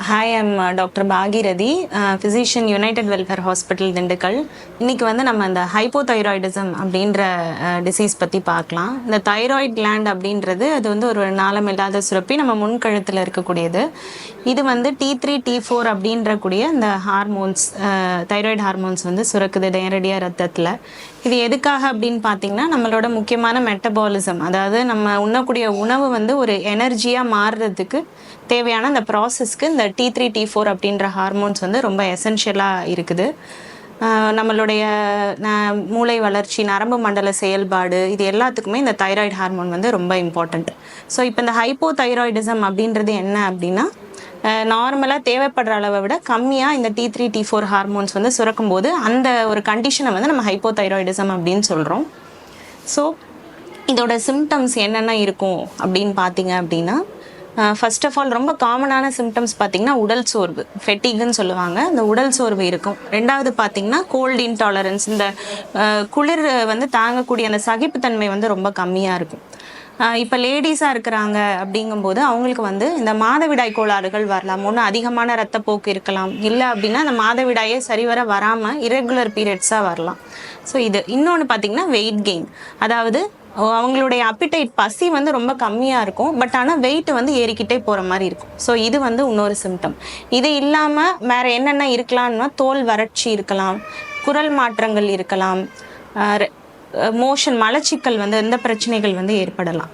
Hi, I'm doctor Bhagirathi, physician, United welfare hospital, Dindigul. இன்றைக்கி வந்து நம்ம இந்த ஹைப்போதைராய்டிசம் அப்படின்ற டிசீஸ் பற்றி பார்க்கலாம். இந்த தைராய்ட் கிளாண்ட் அப்படின்றது அது வந்து ஒரு நாளமில்லாத சுரப்பி, நம்ம முன்கழுத்தில் இருக்கக்கூடியது. இது வந்து T3 T4 அப்படின்ற கூடிய இந்த ஹார்மோன்ஸ், தைராய்டு ஹார்மோன்ஸ் வந்து சுரக்குது நேரடியாக ரத்தத்தில். இது எதுக்காக அப்படின்னு பார்த்தீங்கன்னா, நம்மளோட முக்கியமான மெட்டபாலிசம், அதாவது நம்ம உண்ணக்கூடிய உணவு வந்து ஒரு எனர்ஜியாக மாறுறதுக்கு தேவையான இந்த ப்ராசஸ்க்கு இந்த T3 T4 அப்படின்ற ஹார்மோன்ஸ் வந்து ரொம்ப எசென்ஷியலாக இருக்குது. நம்மளுடைய மூளை வளர்ச்சி, நரம்பு மண்டல செயல்பாடு, இது எல்லாத்துக்குமே இந்த தைராய்டு ஹார்மோன் வந்து ரொம்ப இம்பார்ட்டண்ட். ஸோ இப்போ இந்த ஹைப்போதைராய்டிசம் அப்படின்றது என்ன அப்படின்னா, நார்மலாக தேவைப்படுற அளவை விட கம்மியாக இந்த T3 T4 ஹார்மோன்ஸ் வந்து சுரக்கும் போது அந்த ஒரு கண்டிஷனை வந்து நம்ம ஹைப்போதைராய்டிசம் அப்படின்னு சொல்கிறோம். ஸோ இதோட சிம்டம்ஸ் என்னென்ன இருக்கும் அப்படின்னு பார்த்தீங்க அப்படின்னா, ஃபர்ஸ்ட் ஆஃப் ஆல் ரொம்ப காமனான சிம்டம்ஸ் பார்த்திங்கன்னா உடல் சோர்வு, ஃபெட்டிக்னு சொல்லுவாங்க, இந்த உடல் சோர்வு இருக்கும். ரெண்டாவது பார்த்திங்கன்னா கோல்டு இன்டாலரன்ஸ், இந்த குளிர் வந்து தாங்கக்கூடிய அந்த சகிப்புத்தன்மை வந்து ரொம்ப கம்மியாக இருக்கும். இப்போ லேடிஸாக இருக்கிறாங்க அப்படிங்கும்போது அவங்களுக்கு வந்து இந்த மாதவிடாய் கோளாறுகள் வரலாம். ஒன்று அதிகமான ரத்தப்போக்கு இருக்கலாம், இல்லை அப்படின்னா அந்த மாதவிடாயே சரிவர வராமல் இரெகுலர் பீரியட்ஸாக வரலாம். ஸோ இது இன்னொன்று பார்த்திங்கன்னா வெயிட் கெயின், அதாவது அவங்களுடைய அப்பிடைட், பசி வந்து ரொம்ப கம்மியாக இருக்கும், பட் ஆனால் வெயிட் வந்து ஏறிக்கிட்டே போகிற மாதிரி இருக்கும். ஸோ இது வந்து இன்னொரு சிம்டம். இது இல்லாமல் வேறு என்னென்ன இருக்கலாம்னா, தோல் வறட்சி இருக்கலாம், குரல் மாற்றங்கள் இருக்கலாம், மோஷன் மலச்சிக்கல் வந்து இந்த பிரச்சனைகள் வந்து ஏற்படலாம்.